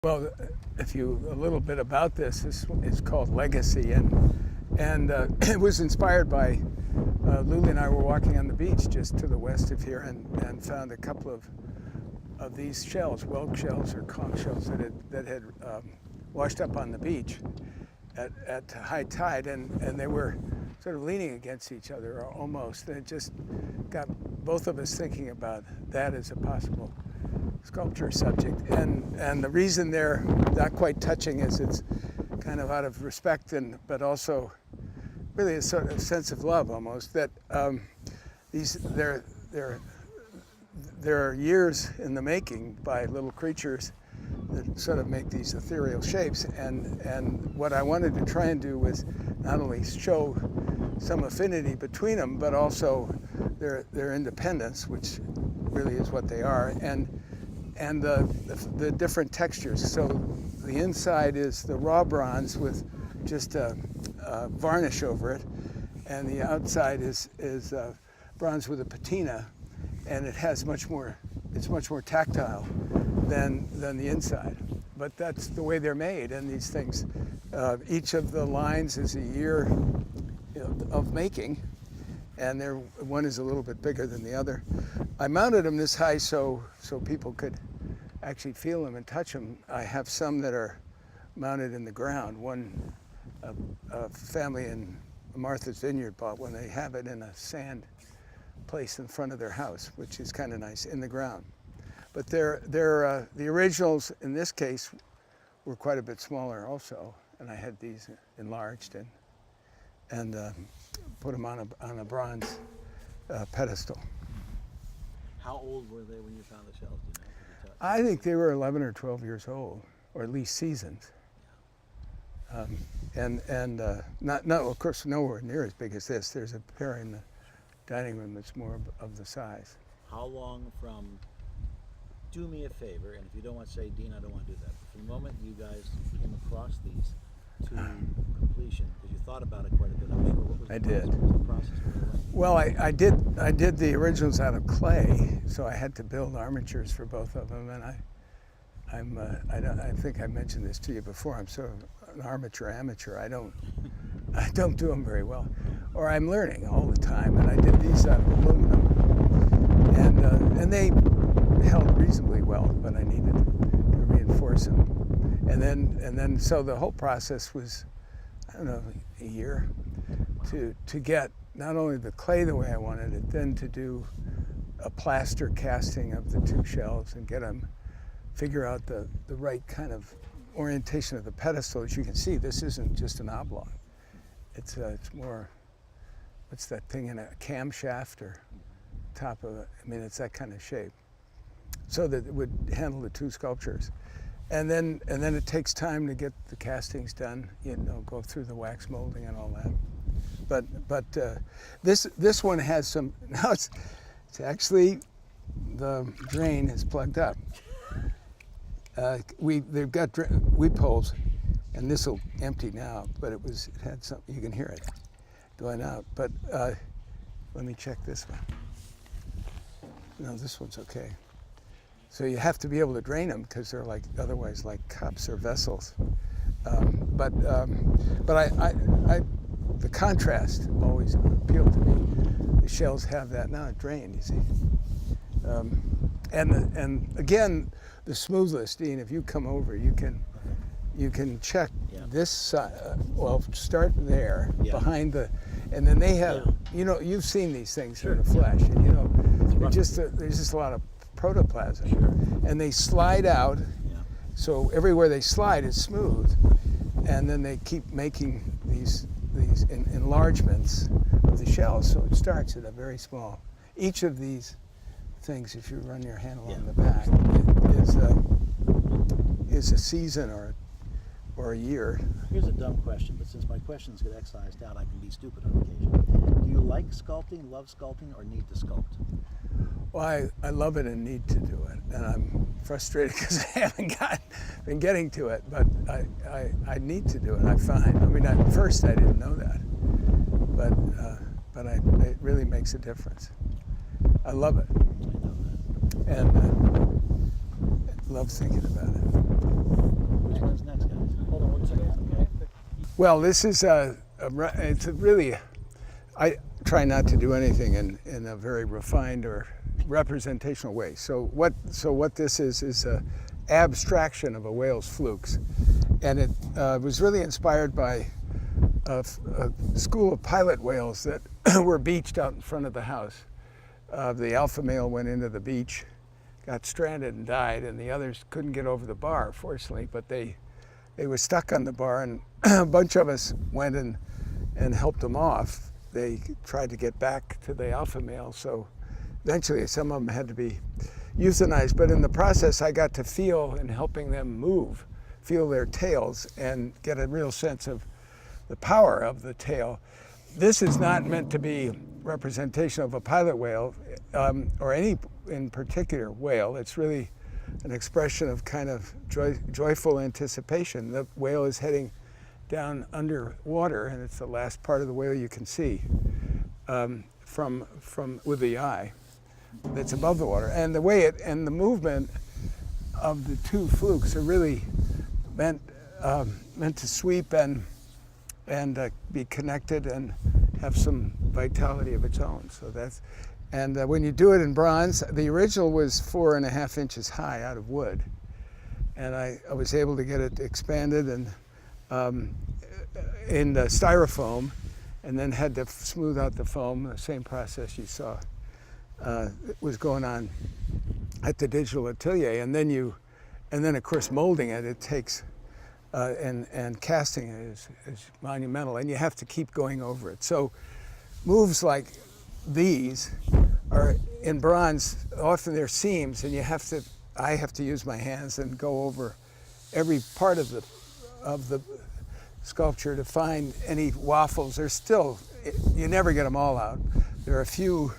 Well, if you a little bit about this is called Legacy, and it was inspired by Luli and I were walking on the beach just to the west of here, and found a couple of these shells, whelk shells or conch shells that had washed up on the beach at high tide, and they were sort of leaning against each other almost, and it just got both of us thinking about that as a possible sculpture subject, and the reason they're not quite touching is it's kind of out of respect, but also really a sort of sense of love almost, that there are years in the making by little creatures that sort of make these ethereal shapes, and what I wanted to try and do was not only show some affinity between them, but also their independence, which really is what they are, and the different textures. So the inside is the raw bronze with just a varnish over it, and the outside is bronze with a patina, and it's much more tactile than the inside. But that's the way they're made, and these things, each of the lines is a year of making, and one is a little bit bigger than the other. I mounted them this high so people could actually feel them and touch them. I have some that are mounted in the ground. A family in Martha's Vineyard bought one. They have it in a sand place in front of their house, which is kind of nice, in the ground. But the originals in this case were quite a bit smaller also, and I had these enlarged and put them on a bronze pedestal. How old were they when you found the shells? Do you know? I think they were 11 or 12 years old, or at least seasoned. Not of course nowhere near as big as this. There's a pair in the dining room that's more of the size. How long from, do me a favor, and if you don't want to say, Dean, I don't want to do that, but from the moment you guys came across these to completion, because you thought about it quite a bit, I'm sure, what was the process? What was the process? Well, I did the originals out of clay, so I had to build armatures for both of them, and I think I mentioned this to you before. I'm sort of an armature amateur. I don't do them very well, or I'm learning all the time. And I did these out of aluminum, and they held reasonably well, but I needed to reinforce them. And then so the whole process was, I don't know, a year to get not only the clay the way I wanted it, then to do a plaster casting of the two shells and figure out the right kind of orientation of the pedestal. As you can see, this isn't just an oblong. It's more, what's that thing in a camshaft or top of it? I mean, it's that kind of shape, so that it would handle the two sculptures. And then it takes time to get the castings done, go through the wax molding and all that. But this one has some, now it's actually, the drain is plugged up. They've got weep holes, and this will empty now, but it had some, you can hear it going out. But let me check this one. No, this one's okay. So you have to be able to drain them because they're otherwise like cups or vessels. But the contrast always appealed to me. The shells have that now, it drained, you see. And again, the smoothness, Dean. If you come over, you can check this side. Well, start there behind and then they have. You've seen these things in the flesh, and there's just a lot of protoplasm, and they slide out. So everywhere they slide is smooth, and then they keep making these enlargements of the shells. So it starts at a very small. Each of these things, if you run your hand along the back, is a season or a year. Here's a dumb question, but since my questions get excised out, I can be stupid on occasion. Do you like sculpting, love sculpting, or need to sculpt? Well, I love it and need to do it, and I'm frustrated because I haven't been getting to it, but I need to do it, I find. I mean, at first I didn't know that, but it really makes a difference. I love it, and love thinking about it. Well, this is it's a really, I try not to do anything in a very refined or representational way. So what this is a abstraction of a whale's flukes. And it was really inspired by a school of pilot whales that were beached out in front of the house. The alpha male went into the beach, got stranded and died, and the others couldn't get over the bar, fortunately, but they were stuck on the bar, and a bunch of us went and helped them off. They tried to get back to the alpha male, so eventually some of them had to be euthanized, but in the process I got to feel in helping them move, feel their tails, and get a real sense of the power of the tail. This is not meant to be representation of a pilot whale or any in particular whale. It's really an expression of kind of joyful anticipation. The whale is heading down underwater, and it's the last part of the whale you can see from with the eye that's above the water. And the way and the movement of the two flukes are really meant to sweep and be connected and have some vitality of its own. So that's, and when you do it in bronze, the original was 4.5 inches high out of wood, and I was able to get it expanded and in the styrofoam, and then had to smooth out the foam. The same process you saw was going on at the digital atelier, and then of course molding it. It takes and casting it is monumental, and you have to keep going over it. So moves like these are in bronze. Often they're seams, and I have to use my hands and go over every part of the sculpture to find any waffles. There's still, you never get them all out. There are a few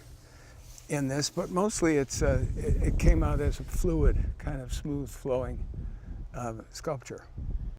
in this, but mostly it came out as a fluid, kind of smooth flowing sculpture.